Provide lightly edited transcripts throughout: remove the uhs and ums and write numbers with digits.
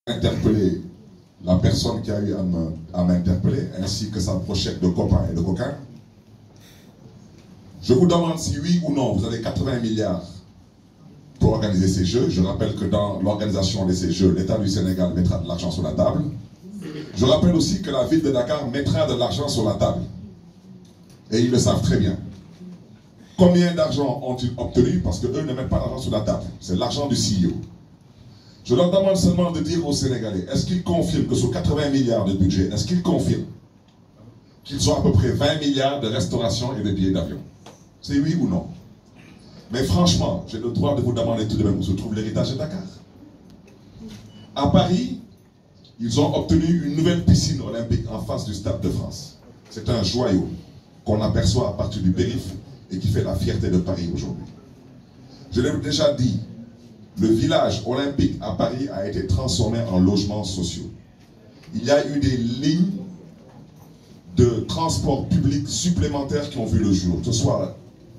interpeller la personne qui a eu à m'interpeller, ainsi que sa brochette de copains et de coquins. Je vous demande si oui ou non, vous avez 80 milliards pour organiser ces jeux. Je rappelle que dans l'organisation de ces jeux, l'État du Sénégal mettra de l'argent sur la table. Je rappelle aussi que la ville de Dakar mettra de l'argent sur la table. Et ils le savent très bien. Combien d'argent ont-ils obtenu? Parce qu'eux ne mettent pas d'argent sur la table. C'est l'argent du CEO. Je leur demande seulement de dire aux Sénégalais, est-ce qu'ils confirment que sur 80 milliards de budget, est-ce qu'ils confirment qu'ils ont à peu près 20 milliards de restauration et de billets d'avion? C'est oui ou non? Mais franchement, j'ai le droit de vous demander tout de même où se trouve l'héritage de Dakar. À Paris, ils ont obtenu une nouvelle piscine olympique en face du Stade de France. C'est un joyau qu'on aperçoit à partir du périph' et qui fait la fierté de Paris aujourd'hui. Je l'ai déjà dit, le village olympique à Paris a été transformé en logements sociaux. Il y a eu des lignes de transport public supplémentaires qui ont vu le jour, que ce soit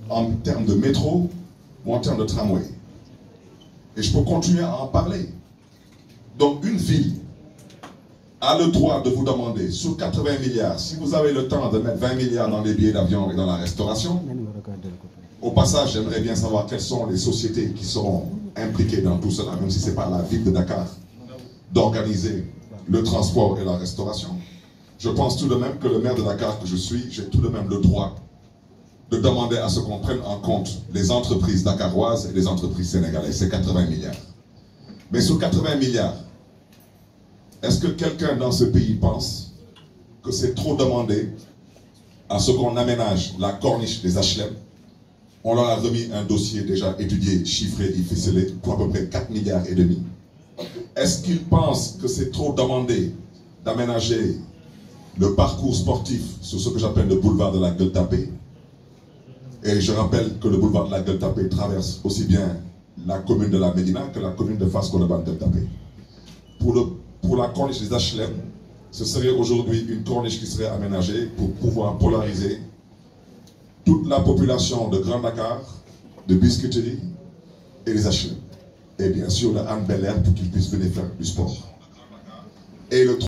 en termes de métro ou en termes de tramway. Et je peux continuer à en parler. Donc une ville a le droit de vous demander, sur 80 milliards, si vous avez le temps de mettre 20 milliards dans les billets d'avion et dans la restauration. Au passage, j'aimerais bien savoir quelles sont les sociétés qui seront impliquées dans tout cela, même si ce n'est pas la ville de Dakar, d'organiser le transport et la restauration. Je pense tout de même que le maire de Dakar que je suis, j'ai tout de même le droit de demander à ce qu'on prenne en compte les entreprises dakaroises et les entreprises sénégalaises. C'est 80 milliards. Mais sur 80 milliards, est-ce que quelqu'un dans ce pays pense que c'est trop demandé à ce qu'on aménage la corniche des HLM? On leur a remis un dossier déjà étudié, chiffré et ficelé pour à peu près 4 milliards et demi. Est-ce qu'ils pensent que c'est trop demandé d'aménager le parcours sportif sur ce que j'appelle le boulevard de la Gueule-Tapée? Et je rappelle que le boulevard de la Gueule-Tapée traverse aussi bien la commune de la Médina que la commune de Fass-Colobane-Gueule-Tapée. Pour la corniche des HLM, ce serait aujourd'hui une corniche qui serait aménagée pour pouvoir polariser toute la population de Grand Dakar, de Biscuiterie et les HLM. Et bien sûr, le Hann Bel-Air pour qu'ils puissent venir faire du sport. Et le